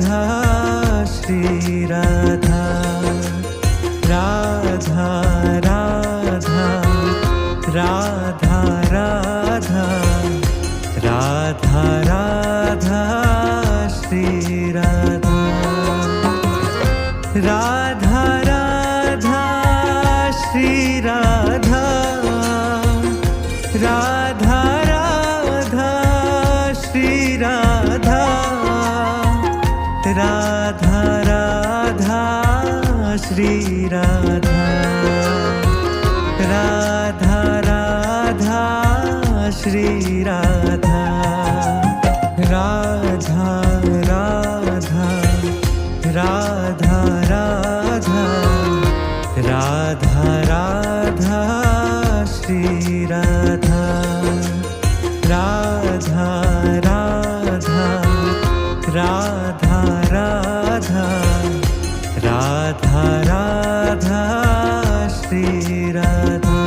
Radha Shri Radha Radha Radha Radha Radha Radha Radha Shri Radha Radha Radha Shri Radha Radha Radha Shri Radha Radha Radha Shri Radha Radha Radha Shri Radha Radha Radha Radha Radha Radha Radha Shri Radha Radha Radha Radha Radha Radha Radha Shri Radha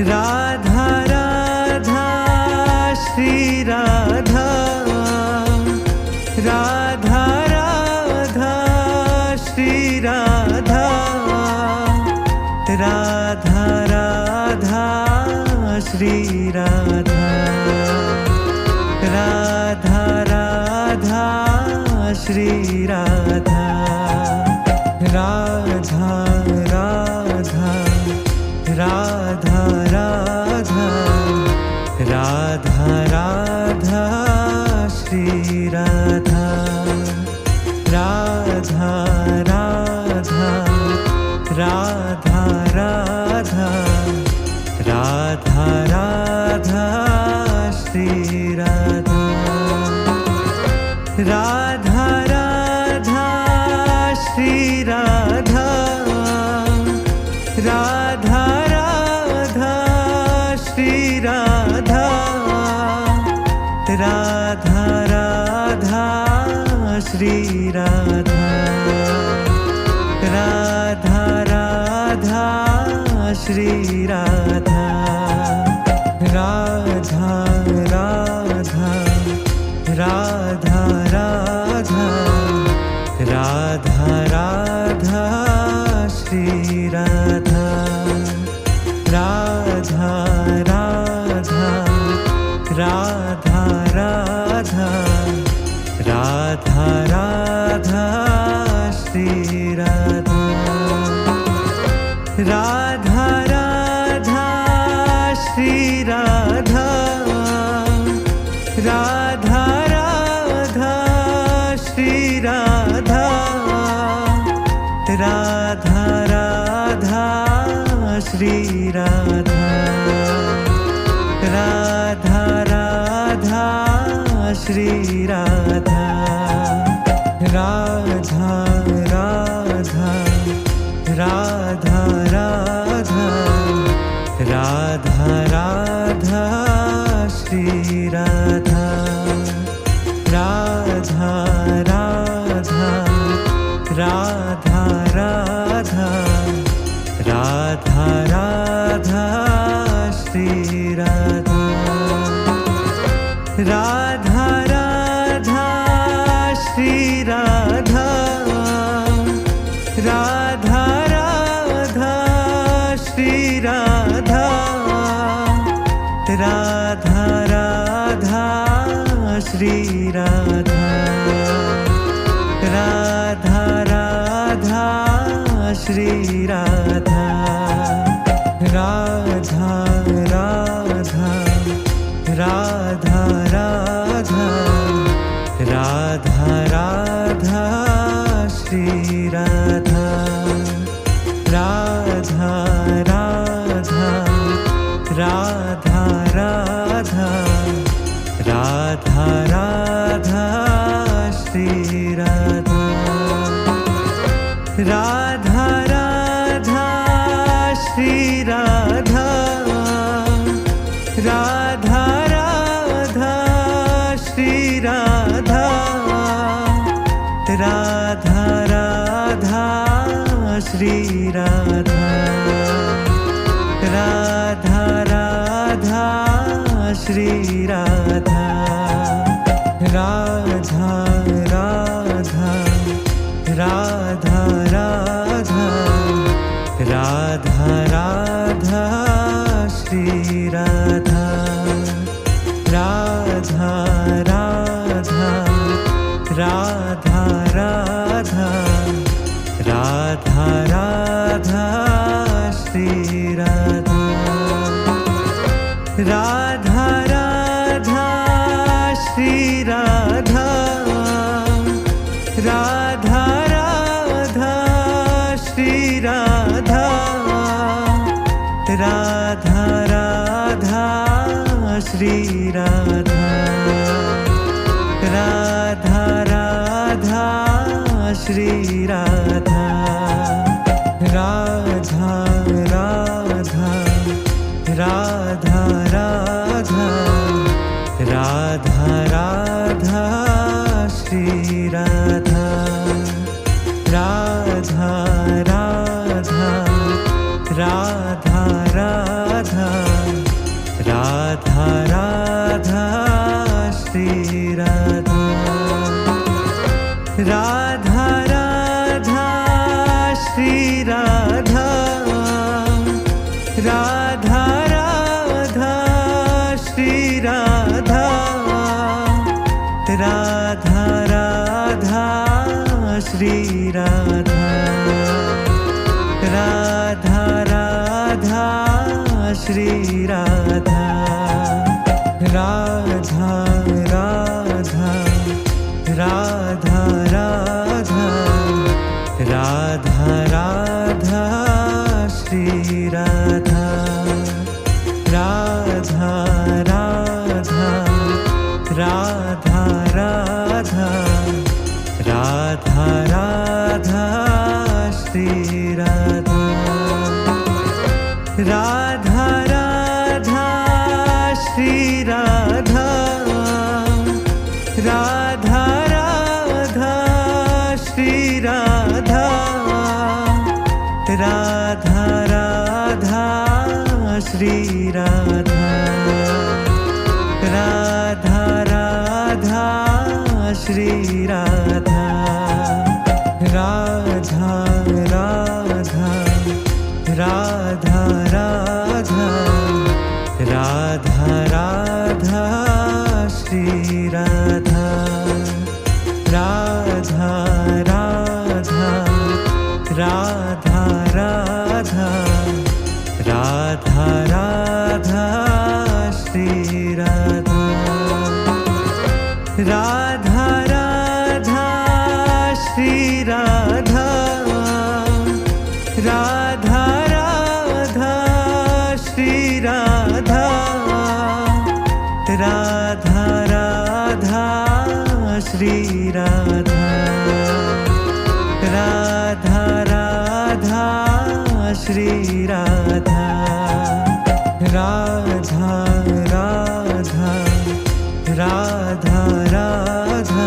Radha Radha Shri Radha Radha Radha Shri Radha Radha Radha Shri Radha Radha Radha Shri Radha Radha Radha Radha Radha Radha Radha Shri Radha Radha Radha Radha Radha Radha Radha Shri Radha Radha Radha Shri Radha Radha Radha Shri Radha Radha Radha Shri Radha Radha Radha Shri Radha Radha Radha Radha Radha Radha Radha Shri Radha Radha Radha Radha Radha Radha Radha Shri Radha Radha Radha Shri Radha Radha Radha Shri Radha Radha Radha Shri Radha Radha Radha Shri Radha Radha Radha Radha Radha Radha Radha Shri Radha Radha Radha Radha Radha Radha Radha Shri Radha Radha Radha Shri Radha Radha Radha Shri Radha Radha Radha Shri Radha Radha Radha Shri Radha Radha Radha Radha Radha Radha Radha Shri Radha Radha Radha Radha Radha Radha Radha Shri Radha Radha Radha Shri Radha Radha Radha Shri Radha Radha Radha Shri Radha Radha Radha Shri Radha Radha Radha Radha Radha Radha Shri Radha Radha Radha Shri Radha Radha Radha Shri Radha Radha Radha Shri Radha Radha Radha Shri Radha Radha Radha Radha Radha Radha Radha Shri Radha Radha Radha Radha Radha Radha Radha Shri Radha Radha Radha Shri Radha Radha Radha Shri Radha Radha Radha Shri Radha Radha Radha Shri Radha Radha Radha Radha Radha Radha Radha Shri Radha Radha Radha Radha Radha Radha Radha Shri Radha Radha Radha Shri Radha Radha Radha Shri Radha Radha Radha Shri Radha Radha Radha Shri Radha Radha Radha Radha Radha Radha Radha Shri Radha Radha Radha Radha Radha Radha Radha Shri Radha Radha Radha Shri Radha Radha Radha Shri Radha Radha Radha Shri Radha Radha Radha Shri Radha Radha Radha Radha Radha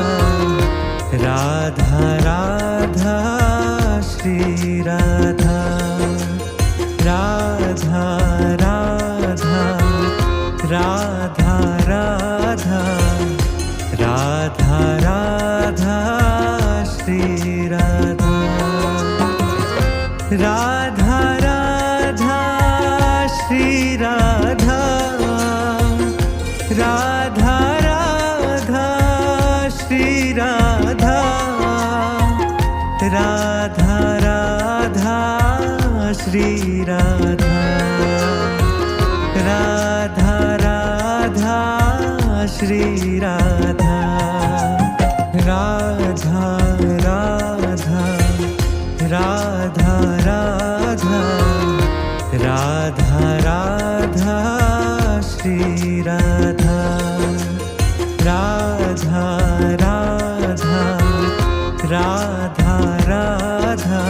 Radha Radha Shri Radha Radha Radha Radha Radha Radha Radha Shri Radha Radha Radha Shri Radha Radha Radha Shri Radha Radha Radha Shri Radha Radha Radha Shri Radha Radha Radha Radha Radha Radha Radha Shri Radha Radha Radha Radha Radha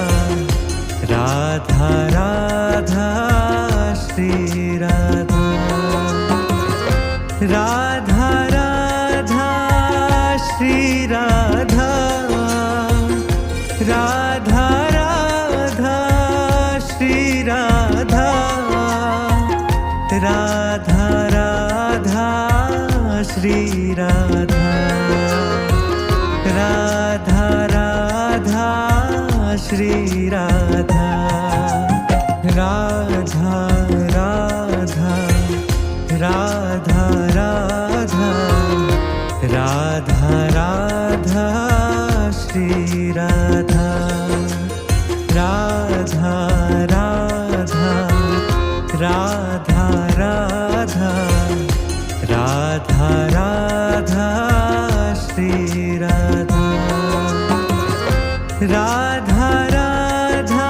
Radha Radha Shri Radha Radha Radha Shri Radha Radha Radha Shri Radha Radha Radha Shri Radha Radha Radha Shri Radha Radha Radha Radha Radha Radha Radha Shri Radha Radha Radha Radha Radha Radha Radha Shri Radha Radha Radha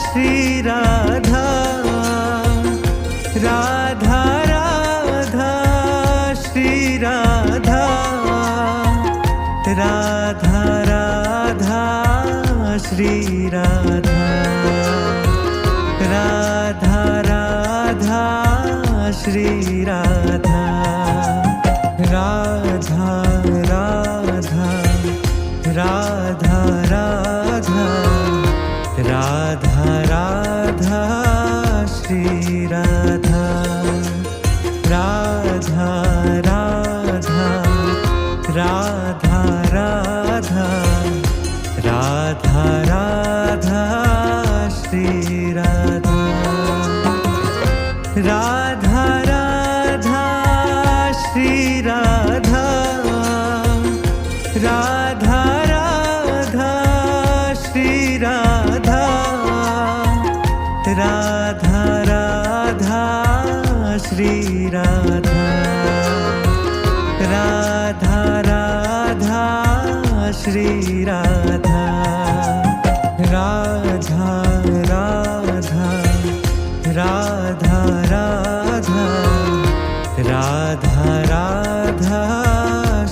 Shri Radha Radha Radha Shri Radha Radha Radha Shri Radha Radha Radha Shri Radha Radha Radha Radha Radha Radha Radha Shri Radha Radha Radha Radha Radha Radha Radha Shri Radha Radha Radha Shri Radha Radha Radha Shri Radha Radha Radha Shri Radha Radha Radha Shri Radha Radha Radha Radha Radha Radha Radha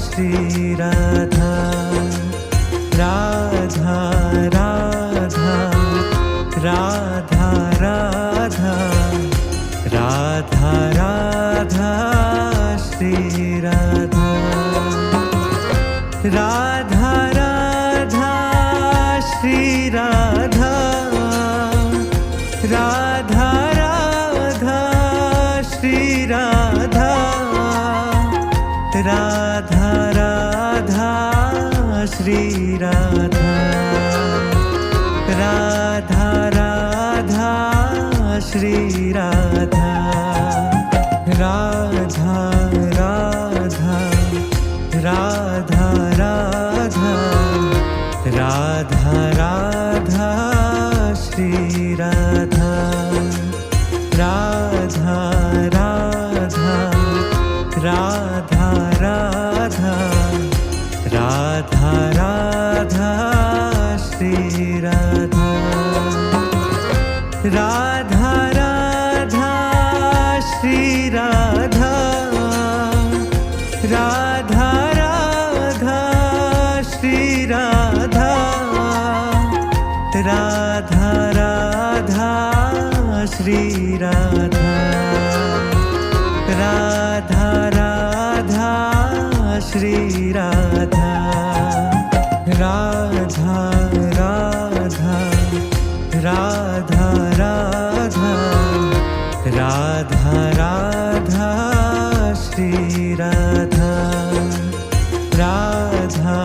Shri Radha Radha Radha Radha Radha Radha Radha Shri Radha Radha Radha Shri Radha Radha Radha Shri Radha Radha Radha Shri Radha Radha Radha Shri Radha Radha Radha Radha Radha Radha Radha Shri Radha Radha Radha Radha Radha Radha Radha Shri Radha Radha Radha Shri Radha Radha Radha Shri Radha Radha Radha Shri Radha Radha Radha Shri Radha Radha Radha Radha Radha Radha Radha Shri Radha Radha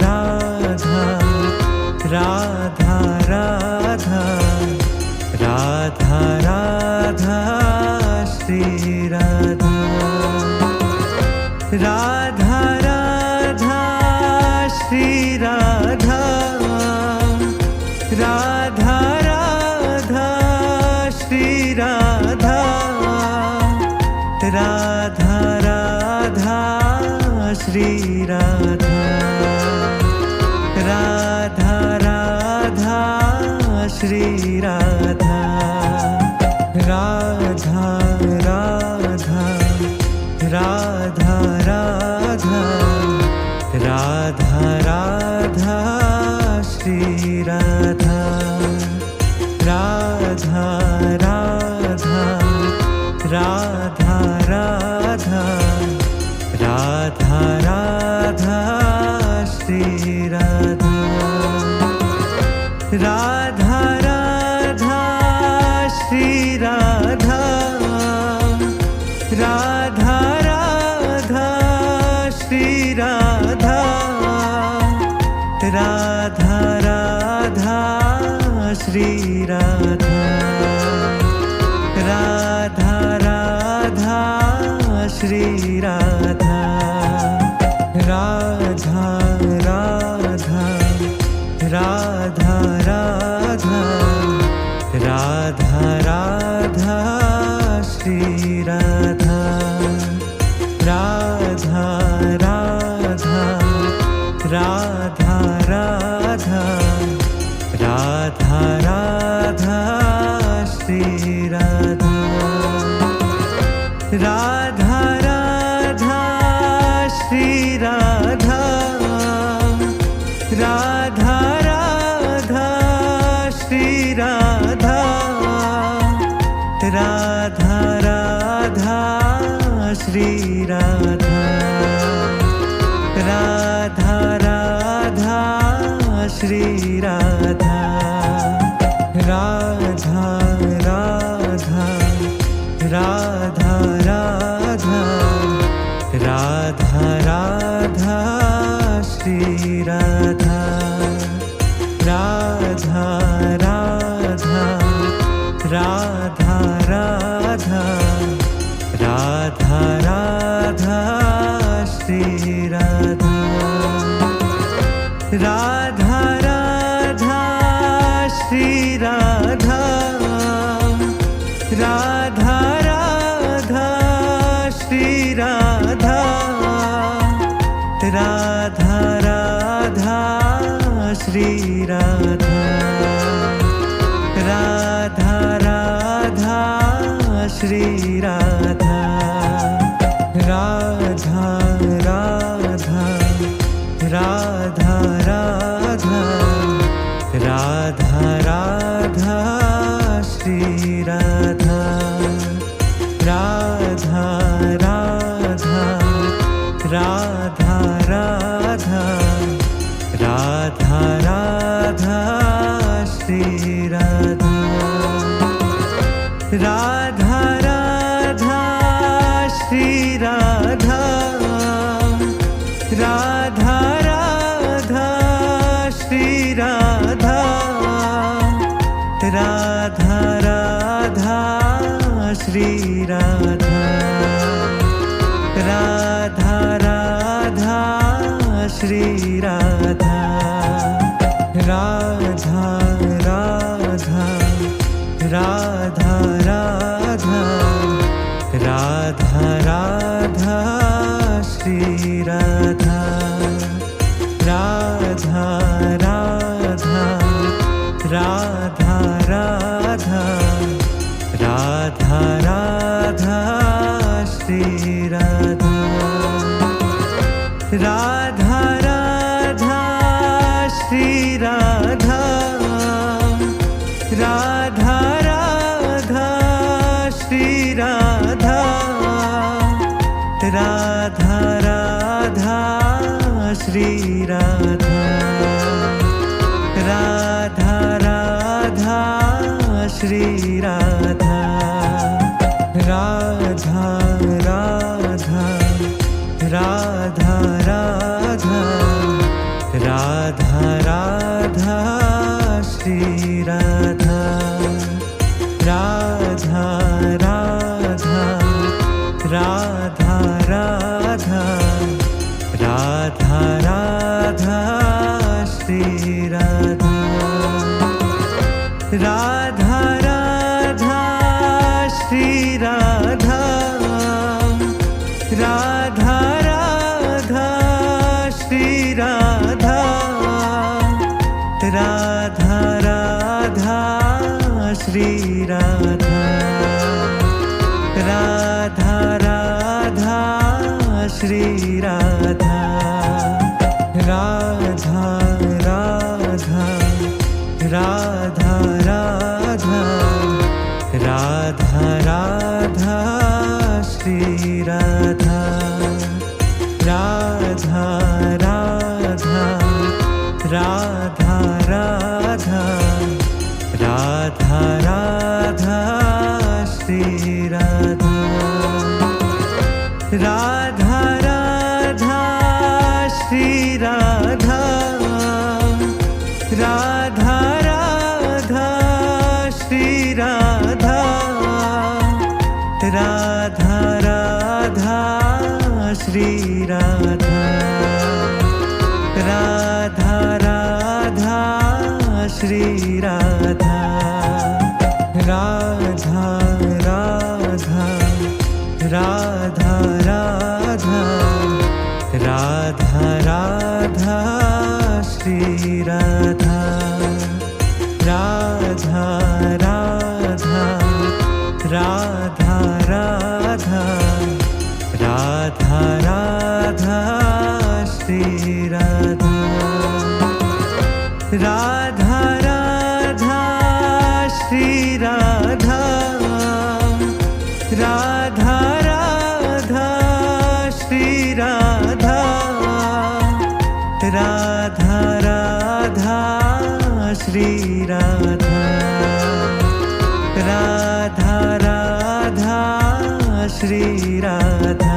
Radha Radha Radha Radha Radha Shri Radha Radha Radha Shri Radha Radha Radha Shri Radha Radha Radha Shri Radha Radha Radha Shri Radha Radha Radha Radha Radha Radha Radha Shri Radha Radha Radha Radha Radha Radha Radha Shri Radha Radha Radha Shri Radha Radha Radha Shri Radha Radha Radha Shri Radha Radha Radha Shri Radha Radha Radha Radha Radha Radha Radha Shri Radha Radha Radha Shri Radha Radha Radha Shri Radha Radha Radha Shri Radha Radha Radha Shri Radha Radha Radha Radha Radha Radha Radha Shri Radha Radha Radha Radha Radha Radha Radha Shri Radha Radha Radha Shri Radha Radha Radha Shri Radha Radha Radha Shri Radha Radha Radha Shri Radha Radha Radha Radha Radha Radha Radha Shri Radha Radha Radha Radha Radha Radha Radha Shri Radha Radha Radha Shri Radha Radha Radha Shri Radha Radha Radha Shri Radha Radha Radha Shri Radha Radha Radha Radha Radha Radha Radha Shri Radha Radha Radha Radha Radha Radha Radha Shri Radha Radha Radha Shri Radha Radha Radha Shri Radha Radha Radha Shri Radha Radha Radha Shri Radha Radha Radha Radha Radha Radha Radha Shri Radha Radha Radha Radha Radha Radha Radha Shri Radha Radha Radha Shri Radha Radha Radha Shri Radha Radha Radha Shri Radha Radha Radha Shri Radha Radha Radha Radha Radha Radha Radha Shri Radha Radha Radha Radha Radha Radha Radha Shri Radha Radha Radha Shri Radha Radha Radha Shri Radha Radha Radha Shri Radha Radha Radha Shri Radha Radha Radha Radha Radha Radha Radha Shri Radha Radha Radha Radha Radha Radha Radha Shri Radha Radha Radha Shri Radha Radha Radha Shri Radha Radha Radha Shri Radha Radha Radha Shri Radha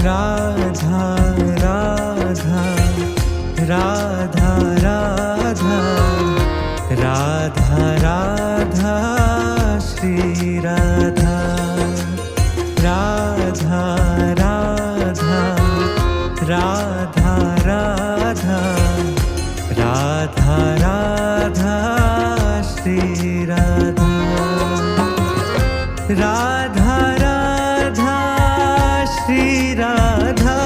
Radha Radha Radha Radha Radha Radha Shri Radha Radha Radha Radha Radha Radha Radha Shri Radha Radha Radha Shri Radha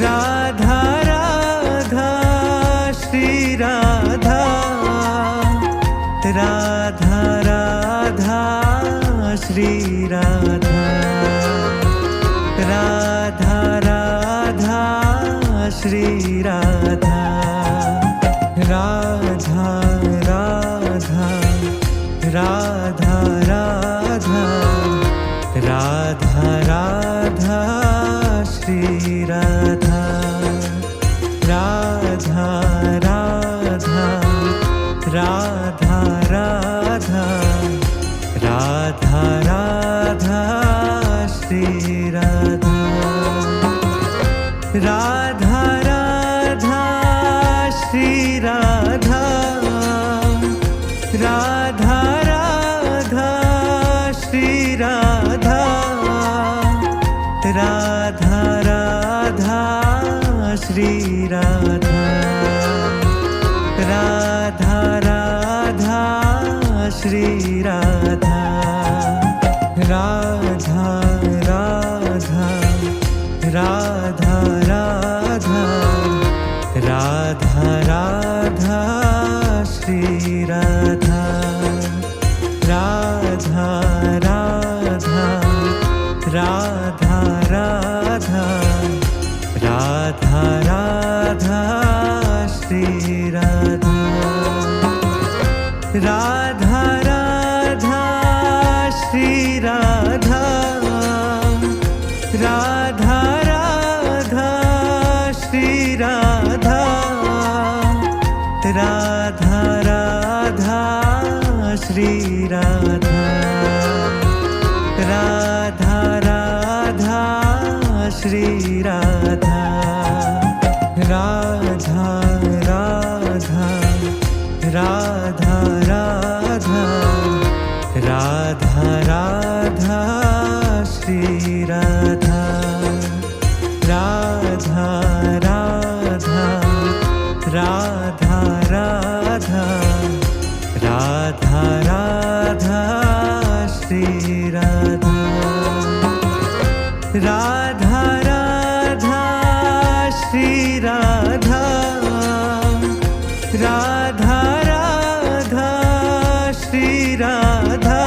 Radha Radha Shri Radha Radha Radha Shri Radha Radha Radha Shri Radha Radha Radha Radha Radha Radha Radha Shri Radha Radha Radha Radha Radha Radha Radha Shri Radha Radha Radha Shri Radha Radha Radha Shri Radha Radha Radha Shri Radha Radha Radha Shri Radha Radha Radha Radha Radha Radha Radha Shri Radha Radha Radha Radha Radha Radha Radha Shri Radha Radha Radha Shri Radha Radha Radha Shri Radha Radha Radha Shri Radha Radha Radha Shri Radha Radha Radha Radha Radha Radha Radha Shri Radha Radha Radha Radha Radha Radha Radha Shri Radha Radha Radha Shri Radha Radha Radha Shri Radha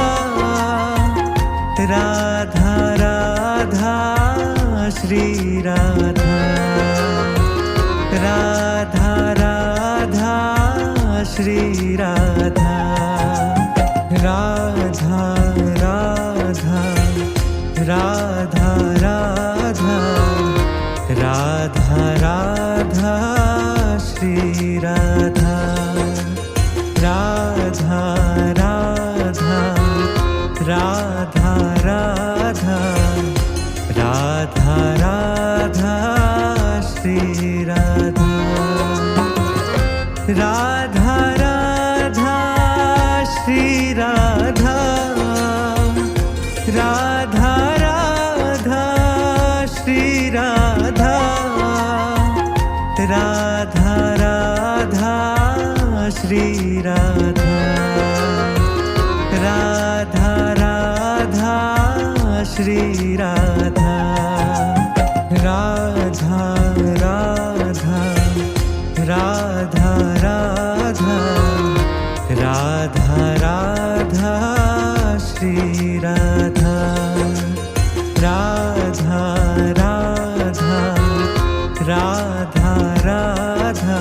Radha Radha Shri Radha Radha Radha Shri Radha Radha Radha Radha Radha Radha Radha Shri Radha Radha Radha Radha Radha Radha Radha Shri Radha Radha Radha Shri Radha Radha Radha Shri Radha Radha Radha Shri Radha Radha Radha Shri Radha Radha Radha Radha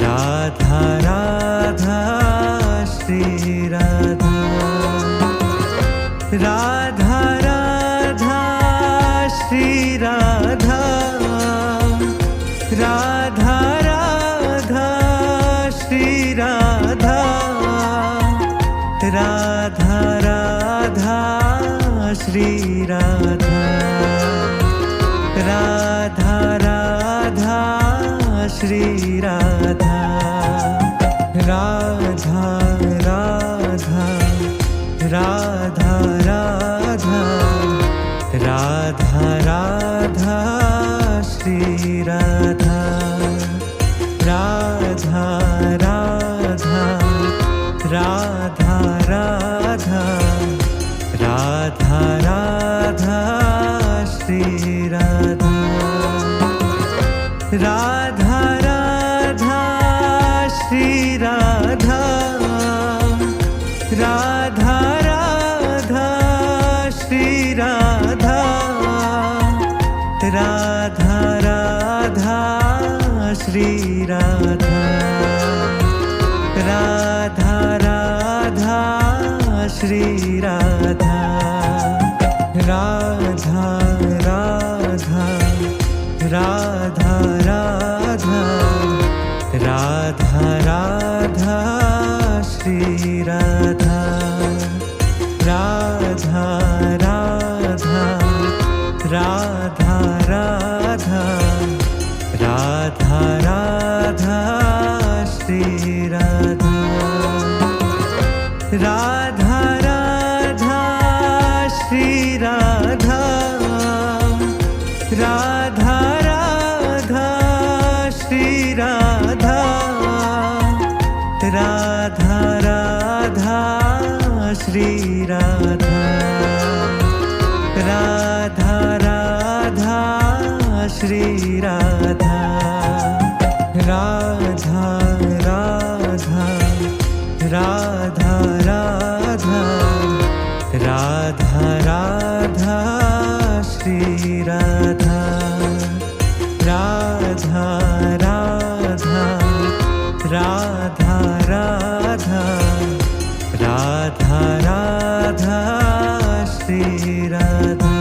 Radha Radha Shri Radha Radha Radha Shri Radha Radha Radha Shri Radha Radha Radha Shri Radha Radha Radha Shri Radha Radha Radha Radha Radha Radha Radha Shri Radha Radha Radha Radha Radha Radha Radha Shri Radha Radha Radha Shri Radha Radha Radha Shri Radha Radha Radha Shri Radha Radha Radha Shri Radha Radha Radha Radha Radha Radha Radha Shri Radha Radha Radha Radha Radha Radha Radha Shri Radha Radha Radha Shri Radha Radha Radha Shri Radha Radha Radha Shri Radha Radha Radha Shri Radha Radha Radha Radha Radha Radha Radha Shri Radha Radha Radha Radha Radha Radha Radha Shri Radha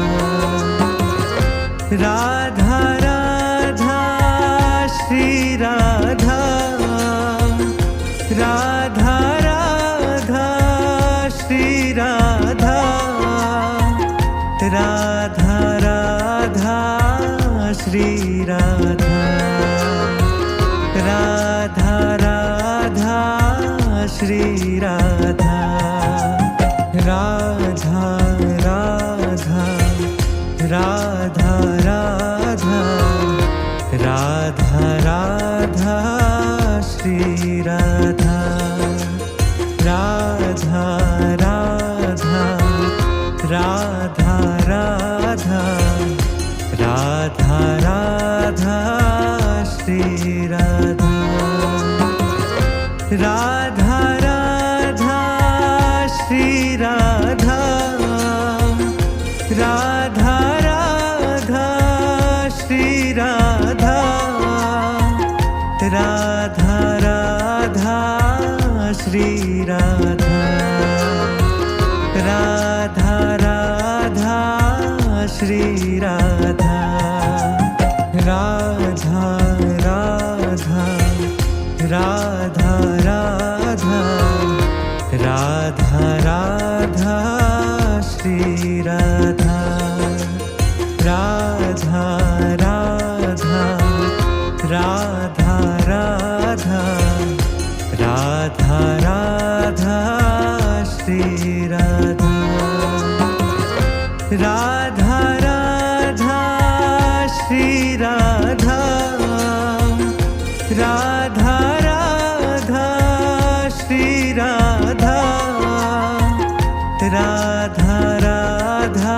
Radha Radha Shri Radha Radha Radha Shri Radha Radha Radha Shri Radha Radha Radha Shri Radha Radha Radha Radha Radha Radha Radha Shri Radha Radha Radha Radha Radha Radha Radha Shri Radha Radha Radha Shri Radha Radha Radha Shri Radha Radha Radha Shri Radha Radha Radha Shri Radha Radha Radha Radha Radha Radha Radha Shri Radha Radha Radha Radha Radha Radha Radha Shri Radha Radha Radha Shri Radha Radha Radha Shri Radha Radha Radha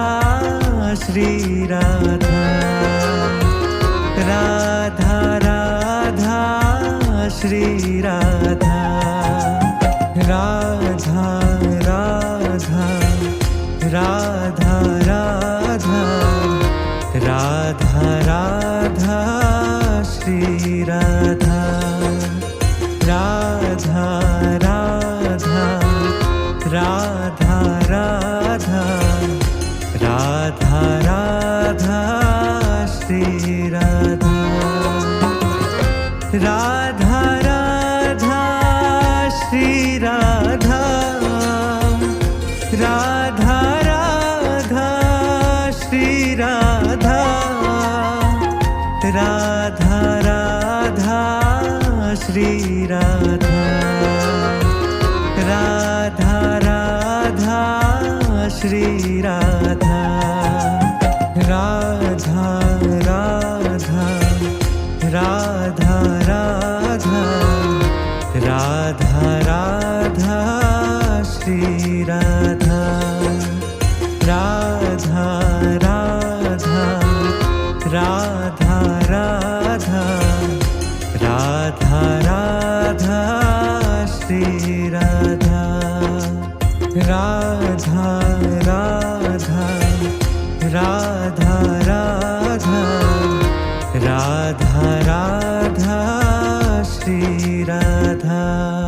Shri Radha Radha Radha Shri Radha Radha Radha Radha Radha Radha Radha Shri Radha Radha Radha Radha Radha Radha Radha Shri Radha Radha Radha Shri Radha Radha Radha Shri Radha Radha Radha Shri Radha Radha Radha Shri Radha Radha Radha Radha Radha Radha Radha Shri Radha Radha Radha Radha Radha Radha Radha Shri Radha Radha Radha Radha Radha Radha Radha Shri Radha.